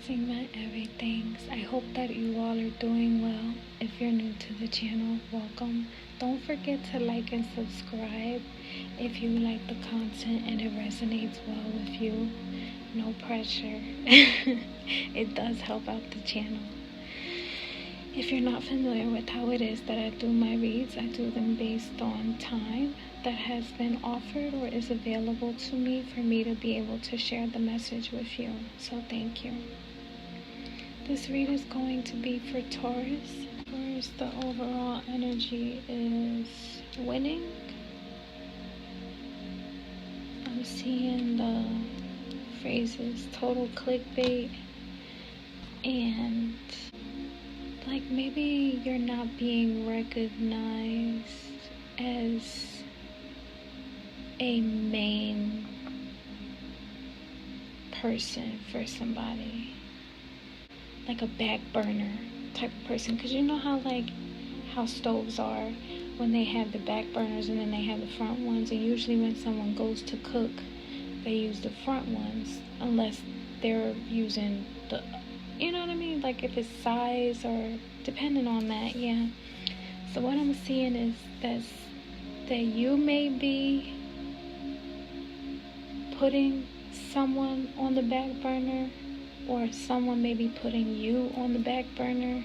Rising, my everythings. I hope that you all are doing well. If you're new to the channel, welcome. Don't forget to like and subscribe if you like the content and it resonates well with you. No pressure. It does help out the channel. If you're not familiar with how it is that I do my reads, I do them based on time that has been offered or is available to me for me to be able to share the message with you. So thank you. This read is going to be for Taurus. First, the overall energy is winning. I'm seeing the phrases total clickbait and like maybe you're not being recognized as a main person for somebody, like a back burner type of person, because you know how stoves are when they have the back burners and then they have the front ones, and usually when someone goes to cook they use the front ones unless they're using the, you know what I mean, like if it's size or depending on that. Yeah, so what I'm seeing is that you may be putting someone on the back burner, or someone may be putting you on the back burner.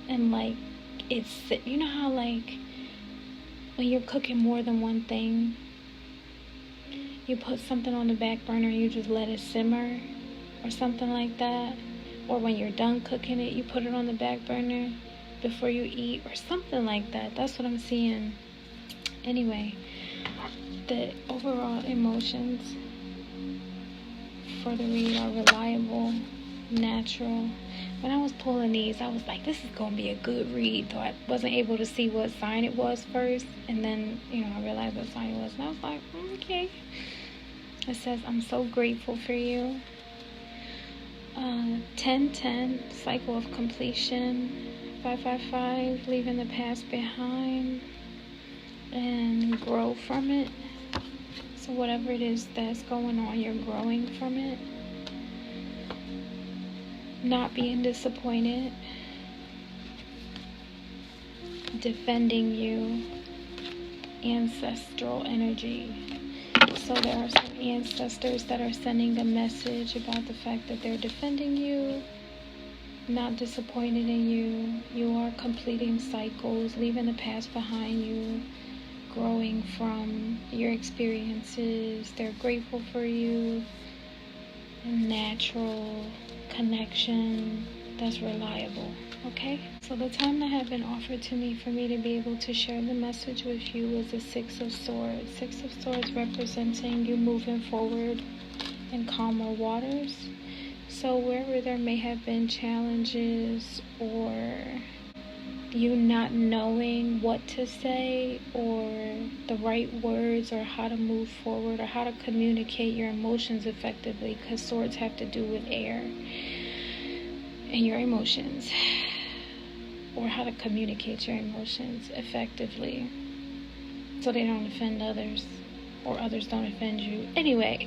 And like it's, you know how like when you're cooking more than one thing, you put something on the back burner and you just let it simmer or something like that, or when you're done cooking it you put it on the back burner before you eat or something like that. That's what I'm seeing. Anyway, the overall emotions for the read are reliable, natural. When I was pulling these, I was like, this is going to be a good read, though I wasn't able to see what sign it was first, and then, I realized what sign it was, and I was like, okay. It says, I'm so grateful for you. 10-10, cycle of completion. 555, leaving the past behind and grow from it. So whatever it is that's going on, you're growing from it. Not being disappointed. Defending you. Ancestral energy. So there are some ancestors that are sending a message about the fact that they're defending you, not disappointed in you. You are completing cycles, leaving the past behind you, growing from your experiences. They're grateful for you. Natural connection that's reliable. Okay, so the time that had been offered to me for me to be able to share the message with you was the 6 of Swords. 6 of Swords representing you moving forward in calmer waters. So wherever there may have been challenges, or you not knowing what to say or the right words, or how to move forward, or how to communicate your emotions effectively, because swords have to do with air and your emotions, or how to communicate your emotions effectively so they don't offend others or others don't offend you. Anyway,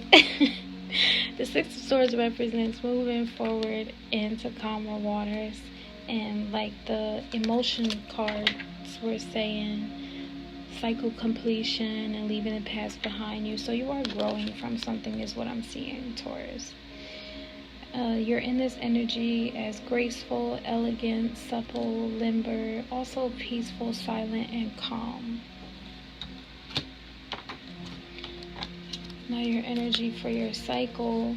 the 6 of Swords represents moving forward into calmer waters. And like the emotion cards were saying, cycle completion and leaving the past behind you. So you are growing from something is what I'm seeing, Taurus. You're in this energy as graceful, elegant, supple, limber, also peaceful, silent, and calm. Now your energy for your cycle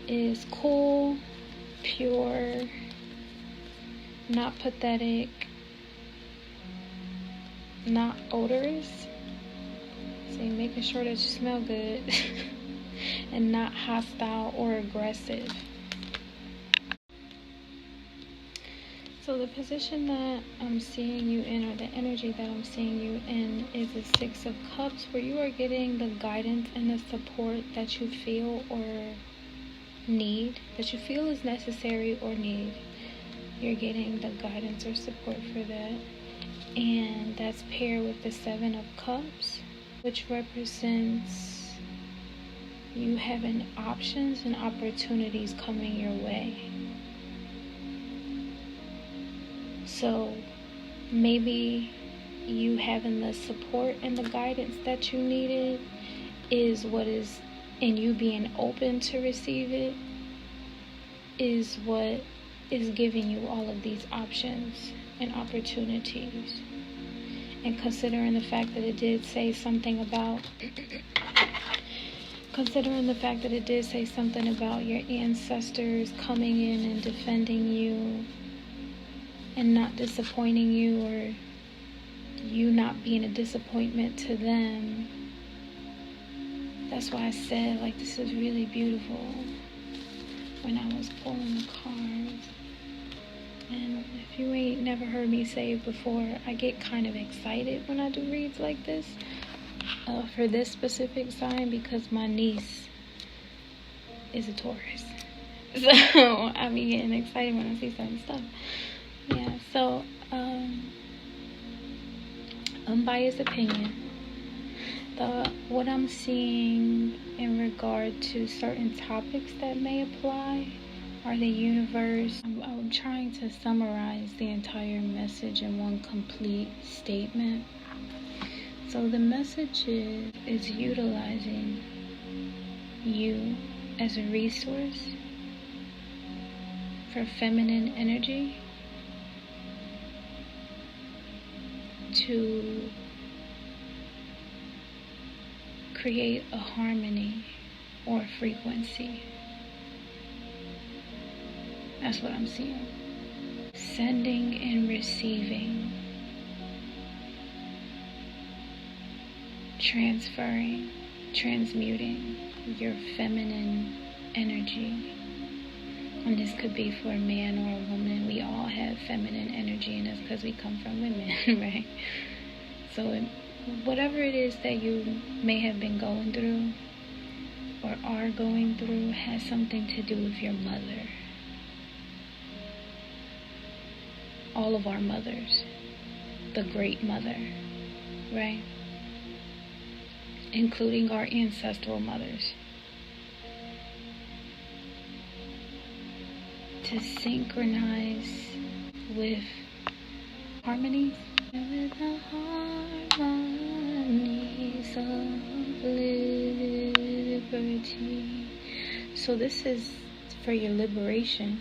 is cool, pure, not pathetic, not odorous. So you're making sure that you smell good. And not hostile or aggressive. So the position that I'm seeing you in, or the energy that I'm seeing you in, is the 6 of Cups, where you are getting the guidance and the support that you feel or need, that you feel is necessary or need. You're getting the guidance or support for that. And that's paired with the 7 of Cups, which represents you having options and opportunities coming your way. So maybe you having the support and the guidance that you needed is what is, and you being open to receive it is what is giving you all of these options and opportunities. And considering the fact that it did say something about your ancestors coming in and defending you and not disappointing you, or you not being a disappointment to them. That's why I said, like, this is really beautiful when I was pulling the cards. And if you ain't never heard me say it before, I get kind of excited when I do reads like this for this specific sign, because my niece is a Taurus. So I be getting excited when I see certain stuff. Yeah, so unbiased opinion. What I'm seeing in regard to certain topics that may apply are the universe. I'm trying to summarize the entire message in one complete statement. So the message is utilizing you as a resource for feminine energy to create a harmony or a frequency. That's what I'm seeing. Sending and receiving. Transferring, transmuting your feminine energy. And this could be for a man or a woman. We all have feminine energy in us because we come from women, right? So whatever it is that you may have been going through or are going through has something to do with your mother. All of our mothers, the great mother, right? Including our ancestral mothers. To synchronize with harmonies, with the harmonies of liberty. So this is for your liberation.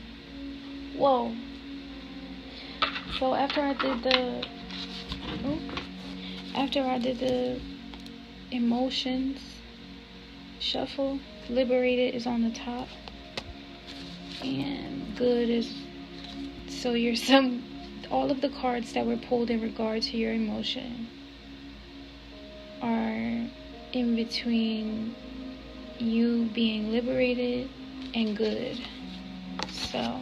Whoa. So after I did the emotions shuffle, liberated is on the top, and good is, so all of the cards that were pulled in regard to your emotion are in between you being liberated and good. So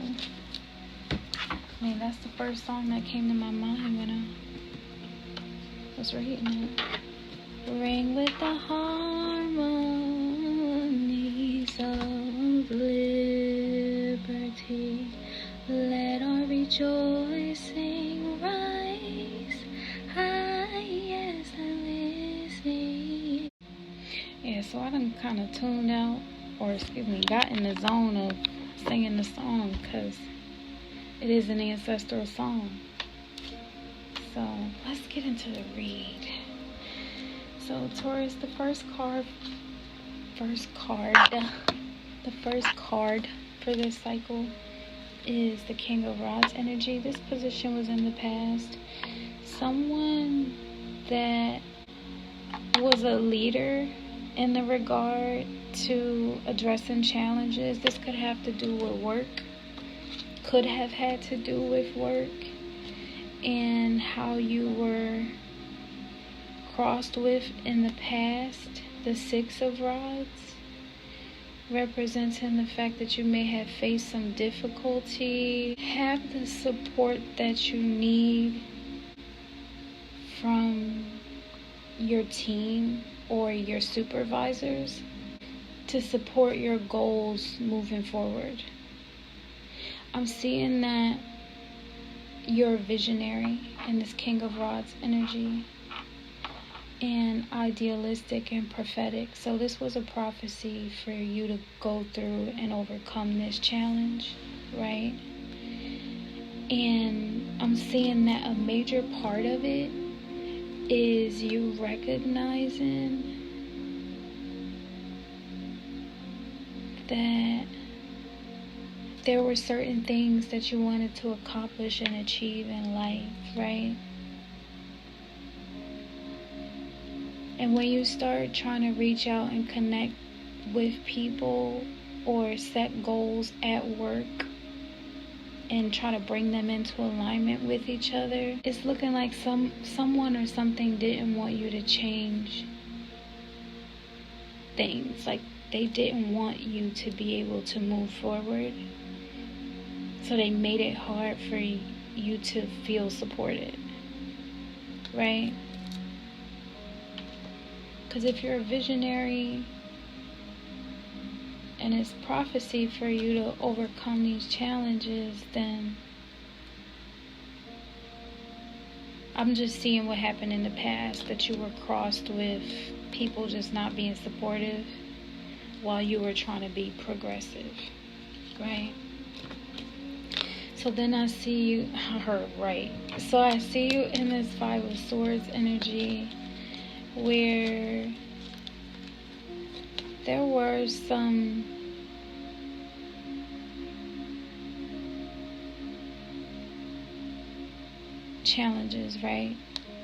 that's the first song that came to my mind when I was reading it. Ring with the harmonies of liberty. Let our rejoicing rise high as the listening. Yeah, so I done kind of tuned out, or got in the zone of singing the song, because it is an ancestral song. So let's get into the read. So Taurus, the first card for this cycle is the King of Rods energy. This position was in the past. Someone that was a leader in the regard to addressing challenges. This could have to do with work. Could have had to do with work and how you were crossed with in the past. The Six of Rods, representing the fact that you may have faced some difficulty. Have the support that you need from your team or your supervisors to support your goals moving forward. I'm seeing that you're a visionary in this King of Rods energy. and idealistic and prophetic. So this was a prophecy for you to go through and overcome this challenge, right? And I'm seeing that a major part of it is you recognizing that there were certain things that you wanted to accomplish and achieve in life, right? And when you start trying to reach out and connect with people or set goals at work and try to bring them into alignment with each other, it's looking like someone or something didn't want you to change things. Like they didn't want you to be able to move forward. So they made it hard for you to feel supported, right? Because if you're a visionary and it's prophecy for you to overcome these challenges, then I'm just seeing what happened in the past, that you were crossed with people just not being supportive while you were trying to be progressive, right? So then I see you, I heard right. So I see you in this Five of Swords energy where there were some challenges, right?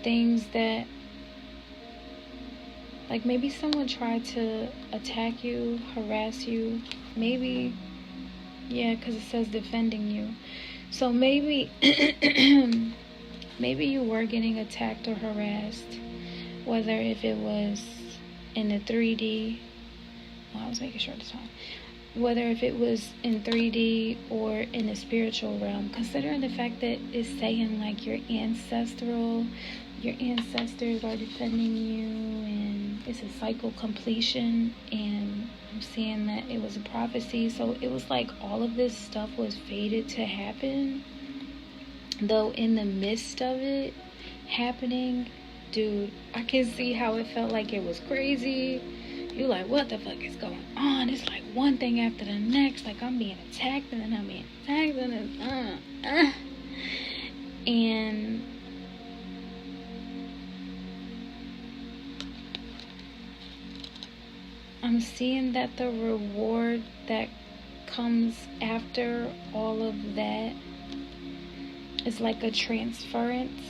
Things that, like maybe someone tried to attack you, harass you, maybe, yeah, because it says defending you. So maybe, maybe you were getting attacked or harassed, whether if it was in the 3D, well, I was making sure this time, whether if it was in 3D or in the spiritual realm, considering the fact that it's saying like your ancestors are defending you, and it's a cycle completion, and I'm seeing that it was a prophecy. So it was like all of this stuff was fated to happen, though in the midst of it happening, dude, I can see how it felt like it was crazy. You like, what the fuck is going on? It's like one thing after the next. Like I'm being attacked and then I'm being attacked and then and I'm seeing that the reward that comes after all of that is like a transference.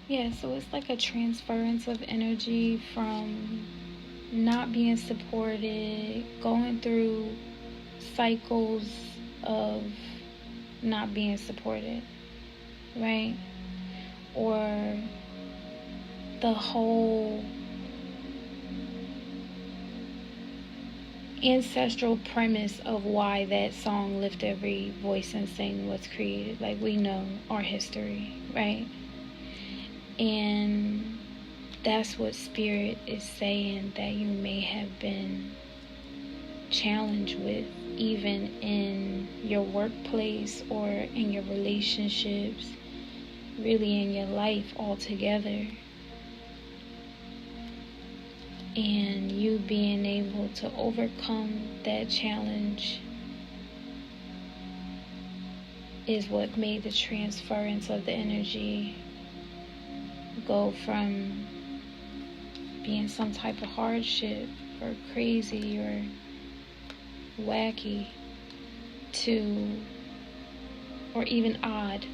Yeah, so it's like a transference of energy from not being supported, going through cycles of not being supported, right? Or the whole ancestral premise of why that song Lift Every Voice and Sing was created. Like we know our history, right? And that's what Spirit is saying that you may have been challenged with, even in your workplace or in your relationships, really in your life altogether. And you being able to overcome that challenge is what made the transference of the energy go from being some type of hardship or crazy or wacky to, or even odd,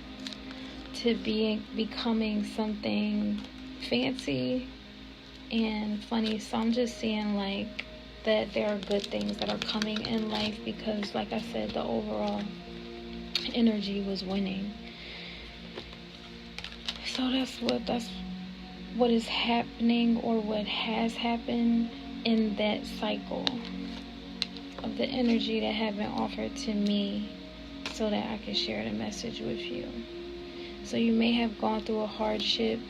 to becoming something fancy and funny. So I'm just seeing like that there are good things that are coming in life, because like I said, the overall energy was winning. So that's what is happening, or what has happened in that cycle of the energy that have been offered to me, so that I can share the message with you. So you may have gone through a hardship.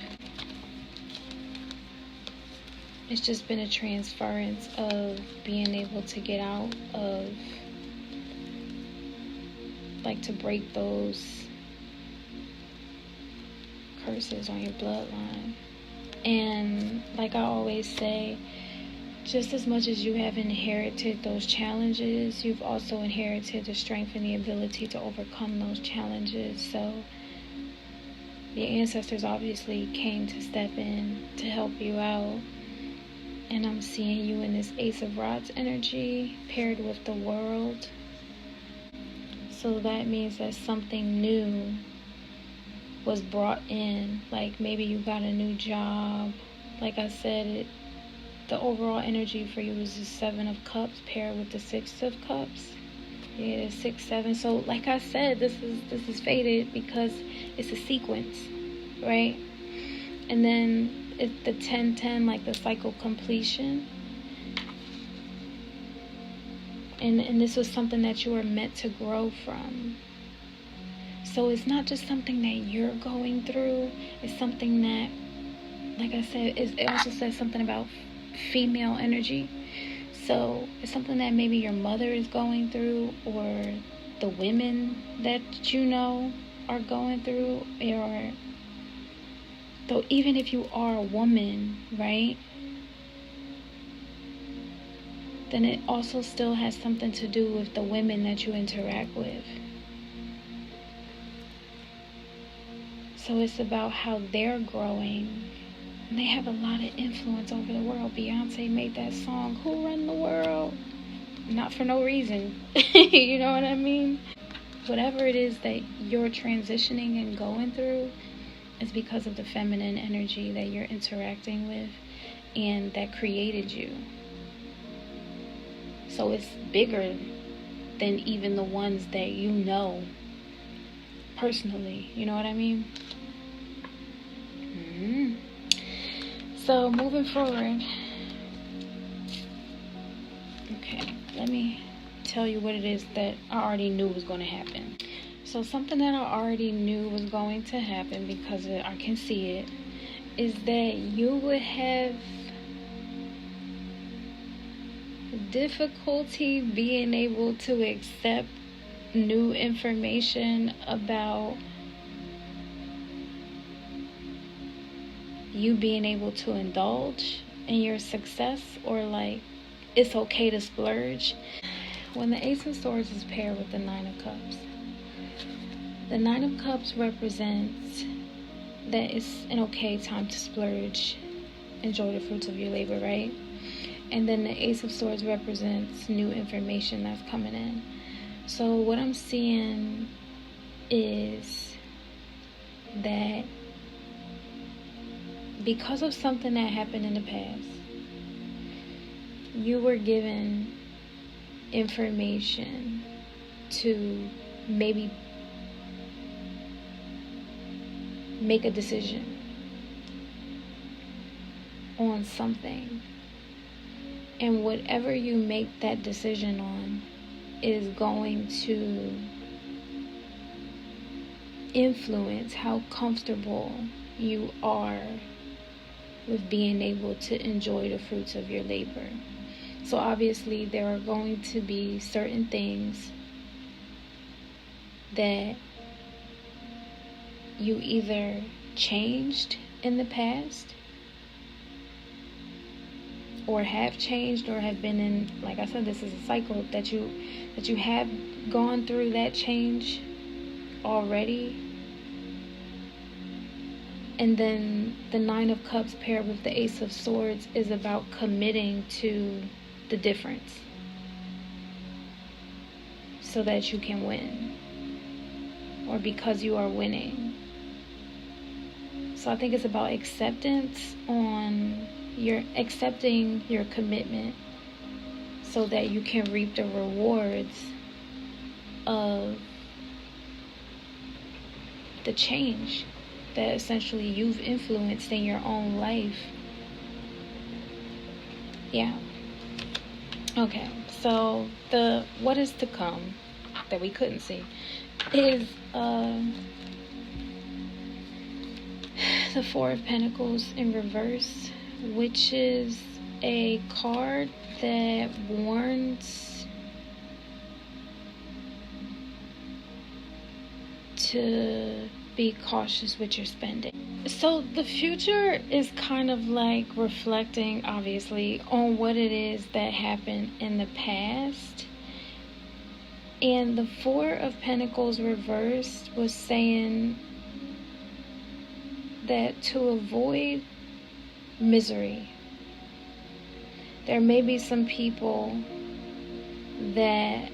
It's just been a transference of being able to get out of, like, to break those curses on your bloodline. And like I always say, just as much as you have inherited those challenges, you've also inherited the strength and the ability to overcome those challenges. So your ancestors obviously came to step in to help you out. And I'm seeing you in this Ace of Rods energy paired with the World. So that means that something new was brought in. Like maybe you got a new job. Like I said, the overall energy for you is the Seven of Cups paired with the Six of Cups. Yeah, 6, 7. So like I said, this is fated because it's a sequence, right? And then it's the 10-10, like the cycle completion. And this was something that you were meant to grow from. So it's not just something that you're going through. It's something that, like I said, it also says something about female energy. So it's something that maybe your mother is going through, or the women that you know are going through, or though even if you are a woman, right? Then it also still has something to do with the women that you interact with. So it's about how they're growing. And they have a lot of influence over the world. Beyonce made that song, Who Run the World? Not for no reason. You know what I mean? Whatever it is that you're transitioning and going through is because of the feminine energy that you're interacting with and that created you. So it's bigger than even the ones that you know personally. You know what I mean? So moving forward, okay, let me tell you what it is that I already knew was going to happen. So something that I already knew was going to happen, because I can see it, is that you would have difficulty being able to accept new information about you being able to indulge in your success, or like it's okay to splurge. When the Ace of Swords is paired with the Nine of Cups, the Nine of Cups represents that it's an okay time to splurge, enjoy the fruits of your labor, right? And then the Ace of Swords represents new information that's coming in. So what I'm seeing is that because of something that happened in the past, you were given information to maybe make a decision on something. And whatever you make that decision on is going to influence how comfortable you are with being able to enjoy the fruits of your labor. So obviously there are going to be certain things that you either changed in the past, or have changed, or have been in, like I said, this is a cycle that you have gone through that change already. And then the Nine of Cups paired with the Ace of Swords is about committing to the difference so that you can win, or because you are winning. So I think it's about acceptance on accepting your commitment so that you can reap the rewards of the change that essentially you've influenced in your own life. Yeah. Okay, so what is to come that we couldn't see is the Four of Pentacles in reverse, which is a card that warns to be cautious with your spending. So the future is kind of like reflecting, obviously, on what it is that happened in the past. And the Four of Pentacles reversed was saying that to avoid misery, there may be some people that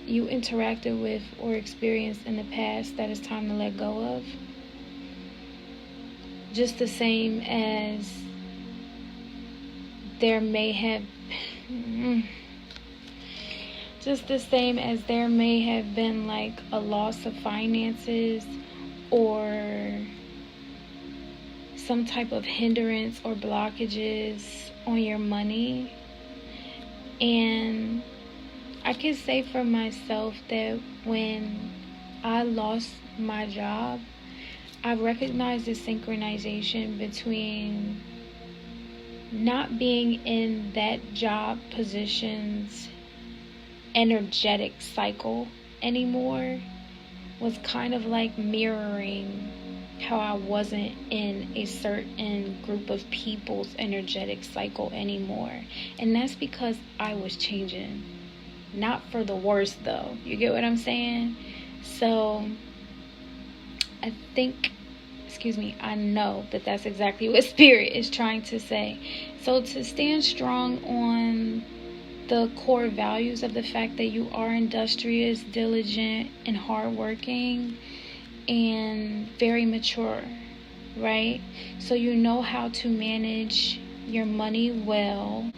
you interacted with or experienced in the past that it's time to let go of. Just the same as there may have been like a loss of finances or some type of hindrance or blockages on your money. And I can say for myself that when I lost my job, I recognized the synchronization between not being in that job position's energetic cycle anymore was kind of like mirroring how I wasn't in a certain group of people's energetic cycle anymore. And that's because I was changing. Not for the worse, though. You get what I'm saying? So I know that that's exactly what Spirit is trying to say. So to stand strong on the core values of the fact that you are industrious, diligent, and hardworking, and very mature, right? So you know how to manage your money well,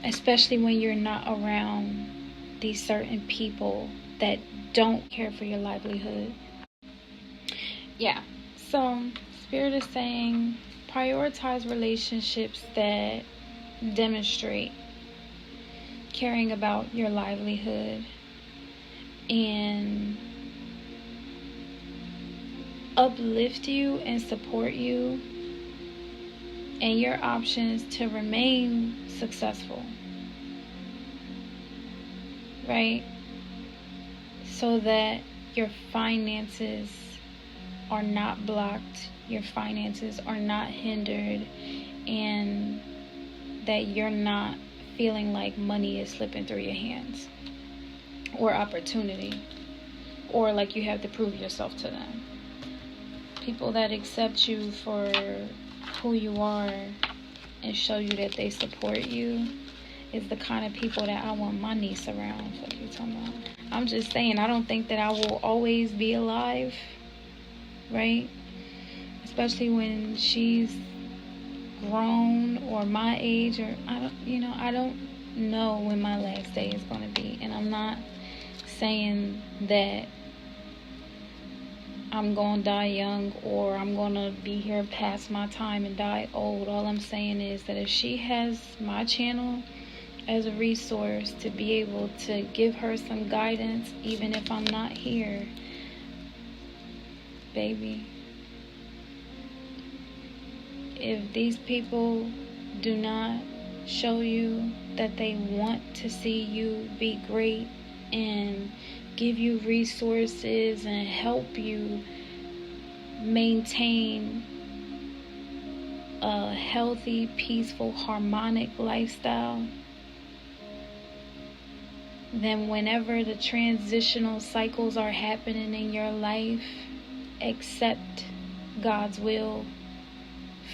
especially when you're not around these certain people that don't care for your livelihood. Yeah, so Spirit is saying prioritize relationships that demonstrate caring about your livelihood and uplift you and support you and your options to remain successful, right? So that your finances are not blocked, your finances are not hindered, and that you're not feeling like money is slipping through your hands, or opportunity, or like you have to prove yourself to them. People that accept you for who you are and show you that they support you is the kind of people that I want my niece around. What are you talking about? I'm just saying, I don't think that I will always be alive, right? Especially when she's grown or my age, or I don't know when my last day is going to be. And I'm not saying that I'm going to die young or I'm going to be here past my time and die old. All I'm saying is that if she has my channel as a resource to be able to give her some guidance, even if I'm not here, baby, if these people do not show you that they want to see you be great and give you resources and help you maintain a healthy, peaceful, harmonic lifestyle, then whenever the transitional cycles are happening in your life, accept God's will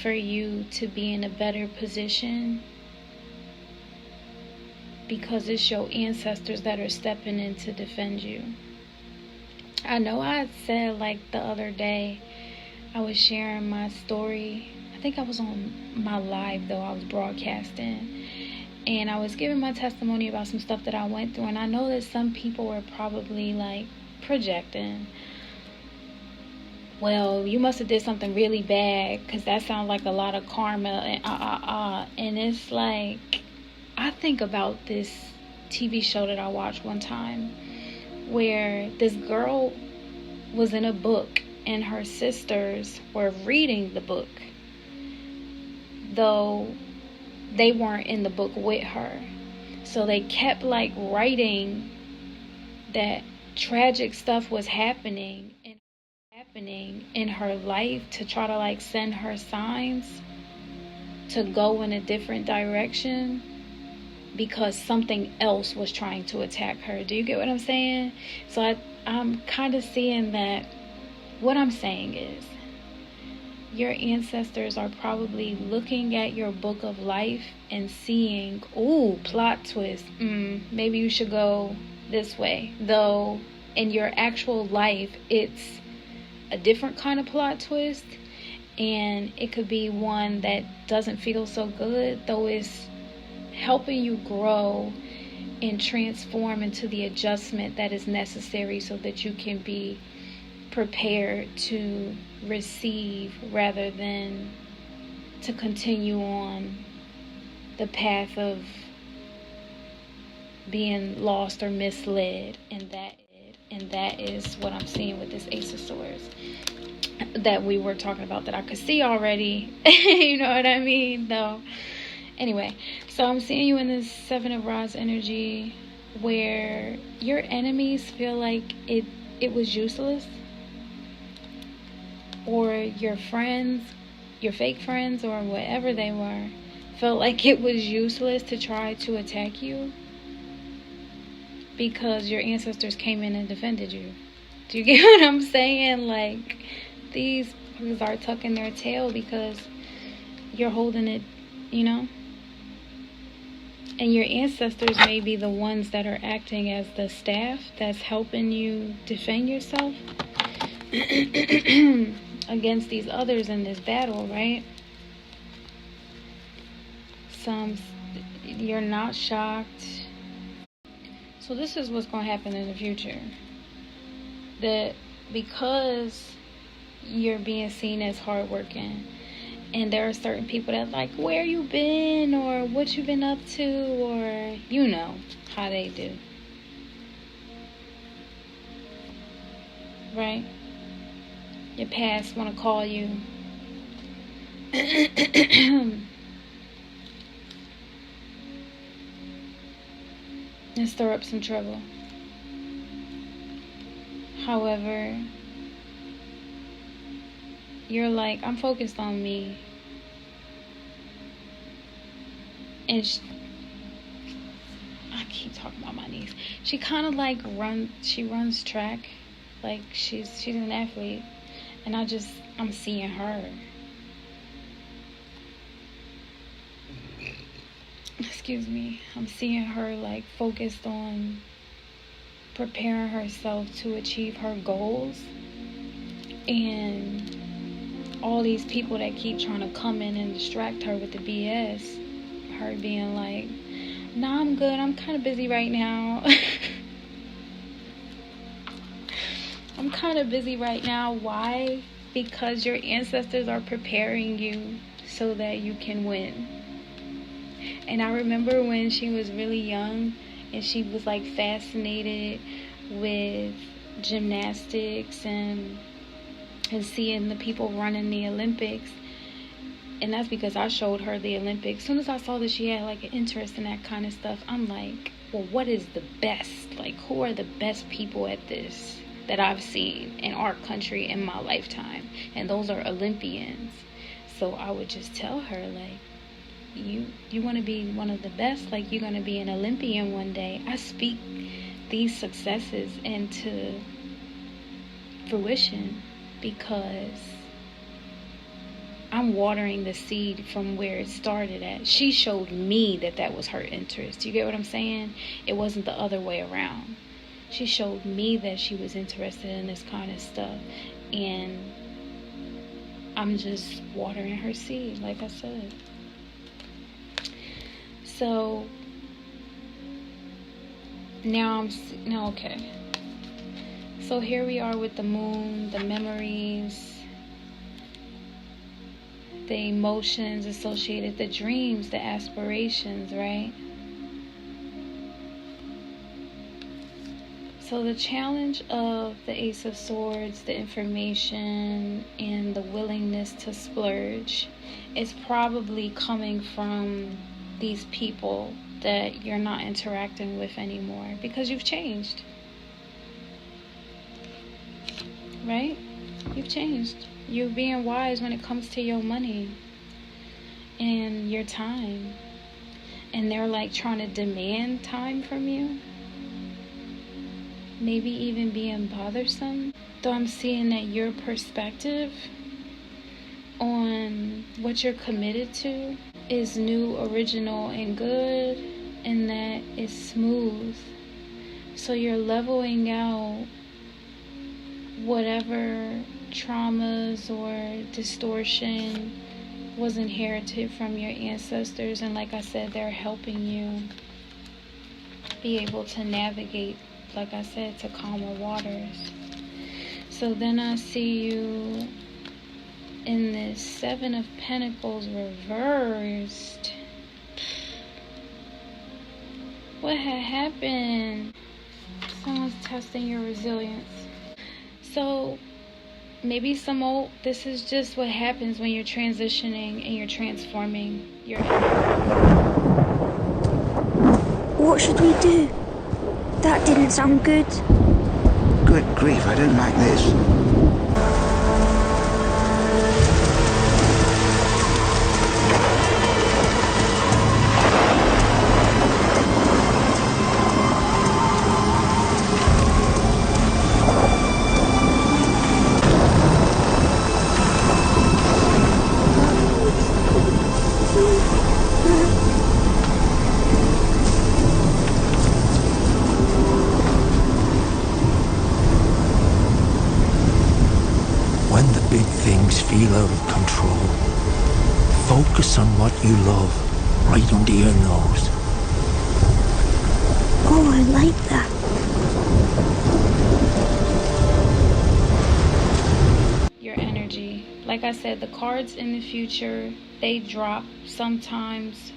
for you to be in a better position, because it's your ancestors that are stepping in to defend you. I know I had said, like, the other day, I was sharing my story. I think I was on my live, though. I was broadcasting. And I was giving my testimony about some stuff that I went through. And I know that some people were probably, like, projecting. Well, you must have did something really bad, because that sounds like a lot of karma and And it's like, I think about this TV show that I watched one time where this girl was in a book and her sisters were reading the book, though they weren't in the book with her. So they kept like writing that tragic stuff was happening happening in her life to try to like send her signs to go in a different direction because something else was trying to attack her. Do you get what I'm saying? So I'm kind of seeing that what I'm saying is your ancestors are probably looking at your book of life and seeing, ooh, plot twist, maybe you should go this way. Though in your actual life, it's a different kind of plot twist, and it could be one that doesn't feel so good, though it's helping you grow and transform into the adjustment that is necessary so that you can be prepared to receive rather than to continue on the path of being lost or misled. And that is what I'm seeing with this Ace of Swords that we were talking about, that I could see already. You know what I mean? Though. Anyway, so I'm seeing you in this Seven of Rods energy where your enemies feel like it was useless, or your friends, your fake friends, or whatever they were, felt like it was useless to try to attack you because your ancestors came in and defended you. Do you get what I'm saying? Like, these are tucking their tail because you're holding it, you know? And your ancestors may be the ones that are acting as the staff that's helping you defend yourself against these others in this battle, right? You're not shocked. So this is what's going to happen in the future. That because you're being seen as hardworking, and there are certain people that like, where you been, or what you been up to, or you know how they do, right? Your past want to call you and stir up some trouble. However, you're like, I'm focused on me. And I keep talking about my niece. She kind of like runs track. Like she's an athlete. And I'm seeing her. Excuse me. I'm seeing her like focused on preparing herself to achieve her goals. And all these people that keep trying to come in and distract her with the BS, her being like, nah, I'm good, I'm kind of busy right now. I'm kind of busy right now. Why? Because your ancestors are preparing you so that you can win. And I remember when she was really young and she was like fascinated with gymnastics and seeing the people running the Olympics. And that's because I showed her the Olympics. As soon as I saw that she had like an interest in that kind of stuff, I'm like, well, what is the best? Like, who are the best people at this that I've seen in our country in my lifetime? And those are Olympians. So I would just tell her, like, you want to be one of the best? Like, you're going to be an Olympian one day. I speak these successes into fruition because I'm watering the seed from where it started at. She showed me that was her interest. You get what I'm saying? It wasn't the other way around. She showed me that she was interested in this kind of stuff. And I'm just watering her seed, like I said. So now okay. So here we are with the moon, the memories, the emotions associated, the dreams, the aspirations, right? So the challenge of the Ace of Swords, the information, and the willingness to splurge is probably coming from these people that you're not interacting with anymore because you've changed. Right? You've changed. You're being wise when it comes to your money and your time. And they're like trying to demand time from you. Maybe even being bothersome. Though I'm seeing that your perspective on what you're committed to is new, original, and good, and that is smooth. So you're leveling out whatever traumas or distortion was inherited from your ancestors, and like I said, they're helping you be able to navigate, like I said, to calmer waters. So then I see you in this Seven of Pentacles reversed. What had happened? Someone's testing your resilience. So maybe this is just what happens when you're transitioning and you're transforming your What should we do? That didn't sound good. Good grief, I didn't like this. When the big things feel out of control, focus on what you love right under your nose. Oh, I like that. your energy. Like I said, the cards in the future, they drop sometimes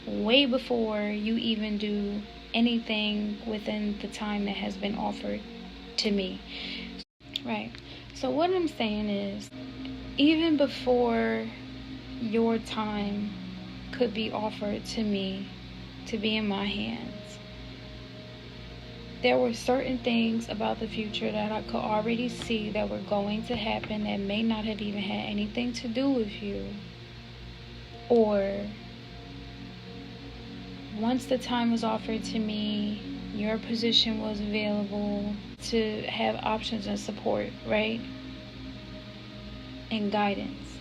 way before you even do anything within the time that has been offered to me. Right. So what I'm saying is, even before your time could be offered to me to be in my hands, there were certain things about the future that I could already see that were going to happen that may not have even had anything to do with you. Or once the time was offered to me, your position was available to have options and support, right? And guidance.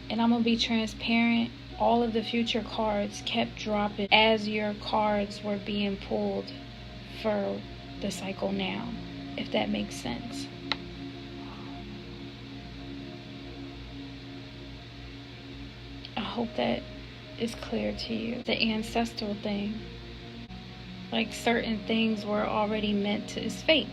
And I'm going to be transparent. All of the future cards kept dropping as your cards were being pulled for the cycle now, if that makes sense. I hope that is clear to you. The ancestral thing. Like certain things were already meant to, it's fate.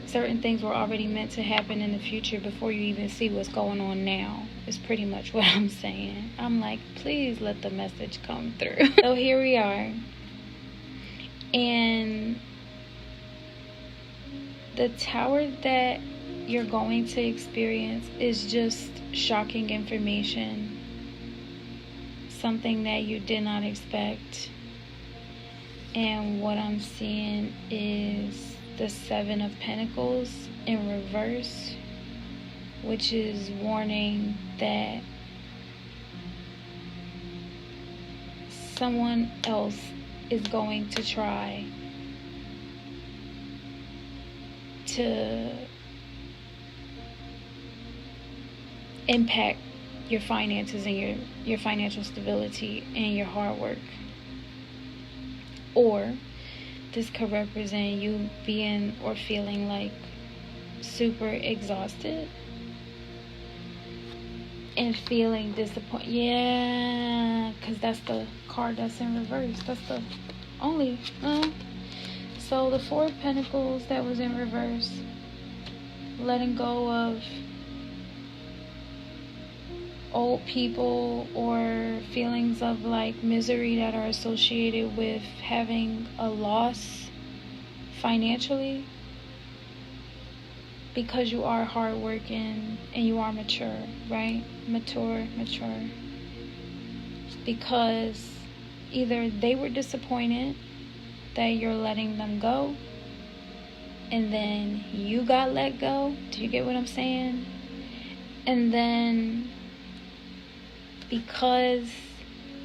Certain things were already meant to happen in the future before you even see what's going on now. Is pretty much what I'm saying. I'm like, please let the message come through. So here we are. And the tower that you're going to experience is just shocking information. Something that you did not expect. And what I'm seeing is the Seven of Pentacles in reverse, which is warning that someone else is going to try to impact your finances and your financial stability and your hard work. Or this could represent you being or feeling like super exhausted and feeling disappointed. Yeah, because that's the card that's in reverse. That's the only. So the Four of Pentacles that was in reverse, letting go of old people or feelings of like misery that are associated with having a loss financially, because you are hardworking and you are mature, right? Mature. Because either they were disappointed that you're letting them go and then you got let go. Do you get what I'm saying? And then because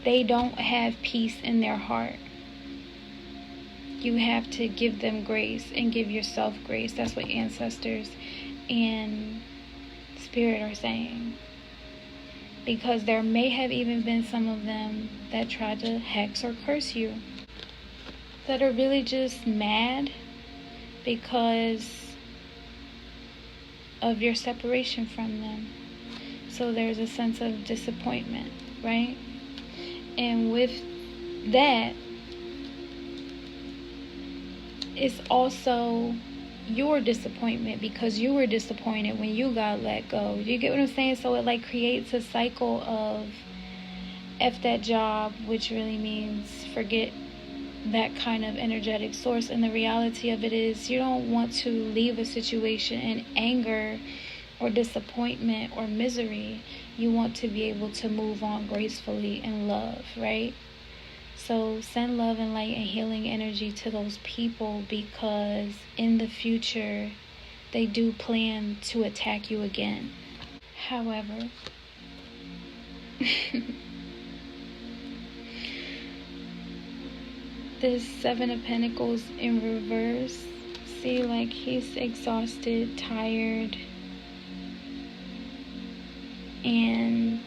they don't have peace in their heart, you have to give them grace and give yourself grace. That's what ancestors and spirit are saying. Because there may have even been some of them that tried to hex or curse you, that are really just mad because of your separation from them. So there's a sense of disappointment, right? And with that, it's also your disappointment because you were disappointed when you got let go. You get what I'm saying? So it like creates a cycle of F that job, which really means forget that kind of energetic source. And the reality of it is you don't want to leave a situation in anger or disappointment or misery. You want to be able to move on gracefully in love, right? So send love and light and healing energy to those people, because in the future they do plan to attack you again. However, this Seven of Pentacles in reverse, see, like he's exhausted, tired, and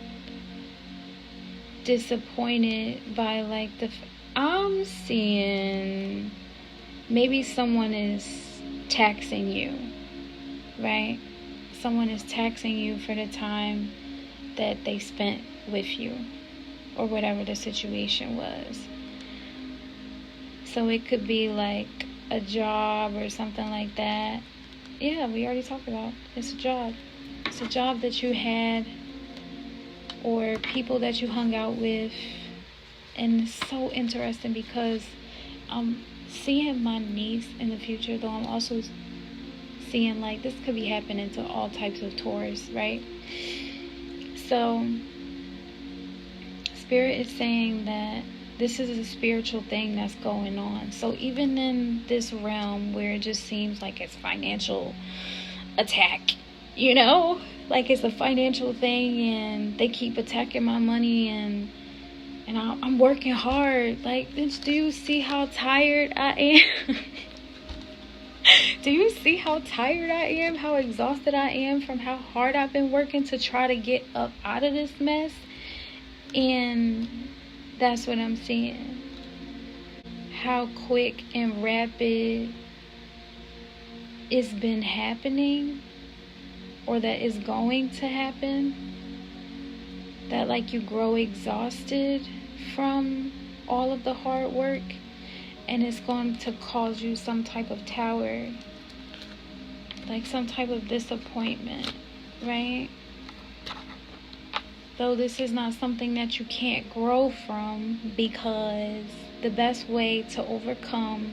disappointed by like I'm seeing maybe someone is taxing you, right? Someone is taxing you for the time that they spent with you or whatever the situation was. So it could be like a job or something like that. Yeah, we already talked about it's a job. It's a job that you had, or people that you hung out with. And it's so interesting because I'm seeing my niece in the future, though I'm also seeing like this could be happening to all types of Taurus, right? So Spirit is saying that this is a spiritual thing that's going on. So even in this realm where it just seems like it's financial attack, you know, like it's a financial thing and they keep attacking my money and I'm working hard. Like, bitch, do you see how tired I am? Do you see how tired I am? How exhausted I am from how hard I've been working to try to get up out of this mess? And that's what I'm seeing. How quick and rapid it's been happening, or that is going to happen. That like you grow exhausted from all of the hard work, and it's going to cause you some type of tower, like some type of disappointment, right? Though this is not something that you can't grow from, because the best way to overcome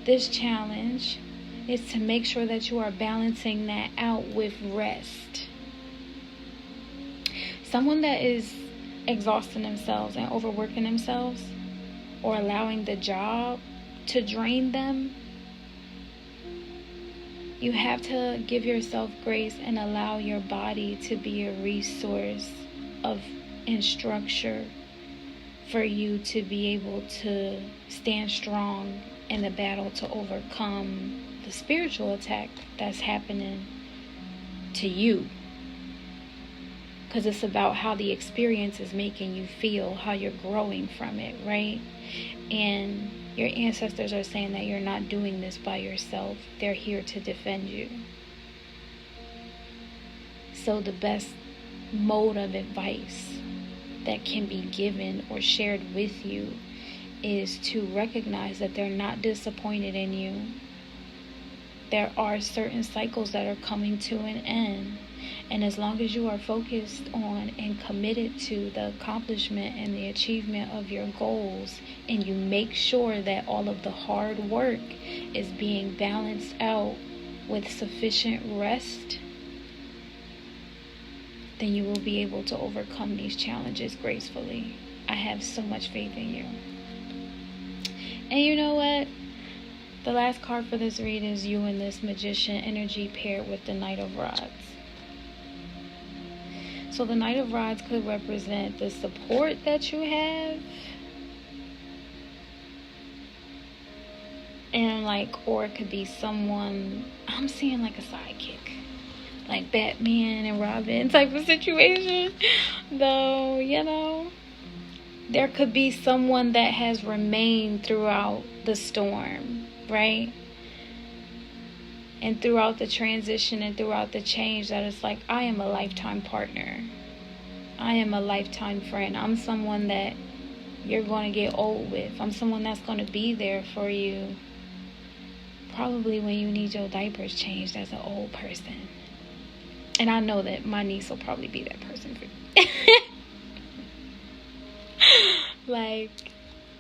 this challenge is to make sure that you are balancing that out with rest. Someone that is exhausting themselves and overworking themselves, or allowing the job to drain them, you have to give yourself grace and allow your body to be a resource of and structure for you to be able to stand strong in the battle to overcome the spiritual attack that's happening to you. Because it's about how the experience is making you feel, how you're growing from it, right? And your ancestors are saying that you're not doing this by yourself. They're here to defend you. So the best mode of advice that can be given or shared with you is to recognize that they're not disappointed in you. There are certain cycles that are coming to an end. And as long as you are focused on and committed to the accomplishment and the achievement of your goals, and you make sure that all of the hard work is being balanced out with sufficient rest, then you will be able to overcome these challenges gracefully. I have so much faith in you. And you know what? The last card for this read is you and this Magician energy paired with the Knight of Rods. So the Knight of Rods could represent the support that you have. And like, or it could be someone, I'm seeing like a sidekick. Like Batman and Robin type of situation. Though, you know, there could be someone that has remained throughout the storm, right? And throughout the transition and throughout the change, that it's like, I am a lifetime partner. I am a lifetime friend. I'm someone that you're going to get old with. I'm someone that's going to be there for you. Probably when you need your diapers changed as an old person. And I know that my niece will probably be that person for you. Like,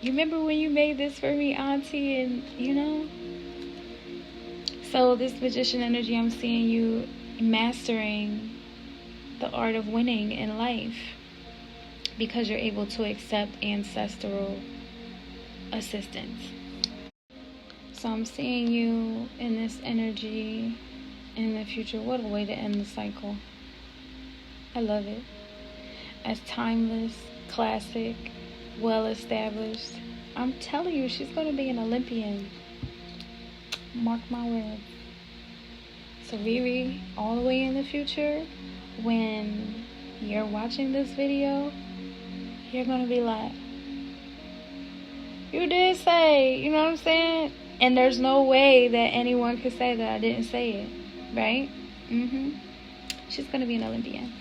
you remember when you made this for me, Auntie? And, you know? So this Magician energy, I'm seeing you mastering the art of winning in life. Because you're able to accept ancestral assistance. So I'm seeing you in this energy in the future. What a way to end the cycle. I love it. As timeless, classic, well established. I'm telling you, she's going to be an Olympian. Mark my words. So Riri, all the way in the future, when you're watching this video, you're going to be like, you did say, you know what I'm saying? And there's no way that anyone could say that I didn't say it, right? She's going to be an Olympian.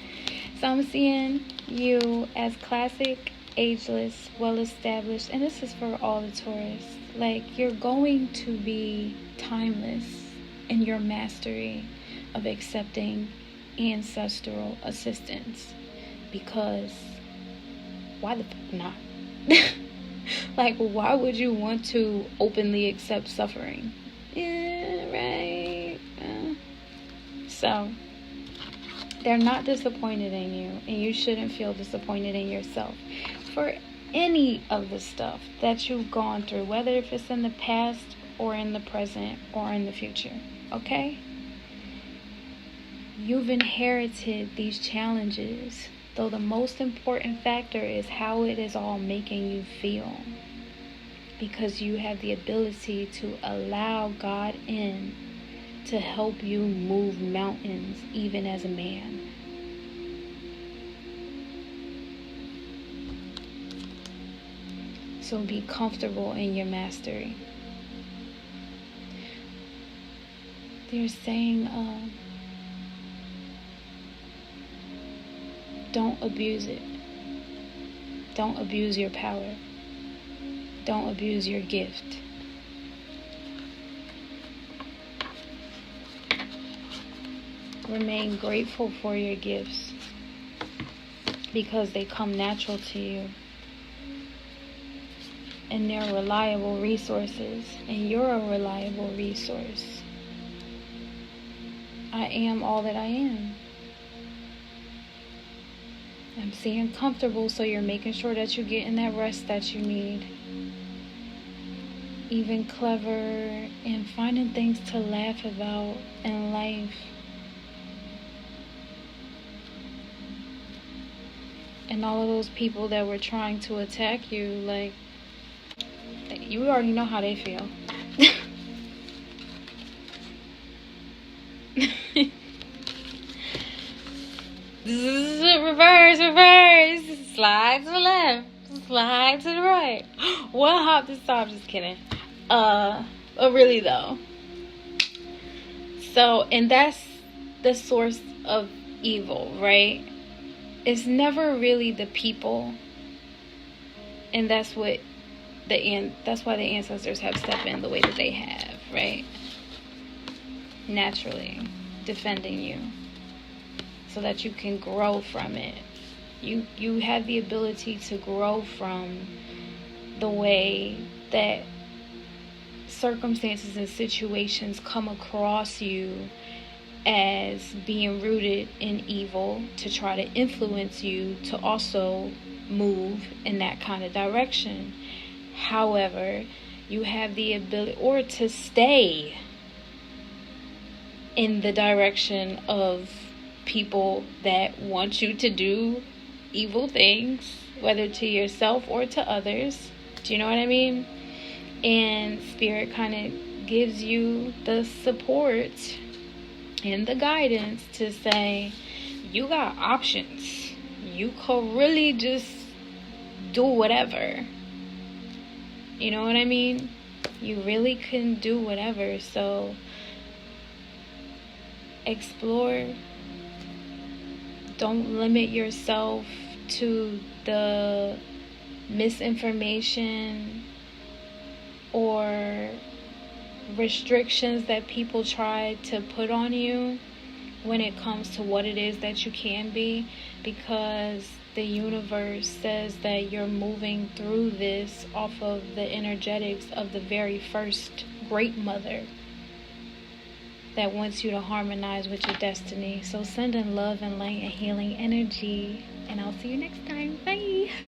So I'm seeing you as classic, ageless, well-established. And this is for all the Taurus. Like, you're going to be timeless in your mastery of accepting ancestral assistance. Because why the fuck not? Like, why would you want to openly accept suffering? Yeah, right. So, they're not disappointed in you, and you shouldn't feel disappointed in yourself for any of the stuff that you've gone through, whether if it's in the past or in the present or in the future, okay? You've inherited these challenges, though the most important factor is how it is all making you feel. Because you have the ability to allow God in to help you move mountains, even as a man. So be comfortable in your mastery. They're saying, don't abuse it. Don't abuse your power. Don't abuse your gift. Remain grateful for your gifts because they come natural to you. And they're reliable resources. And you're a reliable resource. I am all that I am. I'm seeing comfortable, so you're making sure that you're getting that rest that you need. Even clever and finding things to laugh about in life. And all of those people that were trying to attack you, like, you already know how they feel. Reverse. Slide to the left. Slide to the right. One hop this time. Just kidding. But really though. So, and that's the source of evil, right? It's never really the people. And that's why the ancestors have stepped in the way that they have, right? Naturally defending you so that you can grow from it. You have the ability to grow from the way that circumstances and situations come across you as being rooted in evil to try to influence you to also move in that kind of direction. However, you have the ability, or to stay in the direction of people that want you to do evil things, whether to yourself or to others. Do you know what I mean? And Spirit kind of gives you the support and the guidance to say, you got options. You could really just do whatever. You know what I mean? You really can do whatever. So explore. Don't limit yourself to the misinformation or restrictions that people try to put on you when it comes to what it is that you can be, because the universe says that you're moving through this off of the energetics of the very first great mother that wants you to harmonize with your destiny. So send in love and light and healing energy, and I'll see you next time. Bye.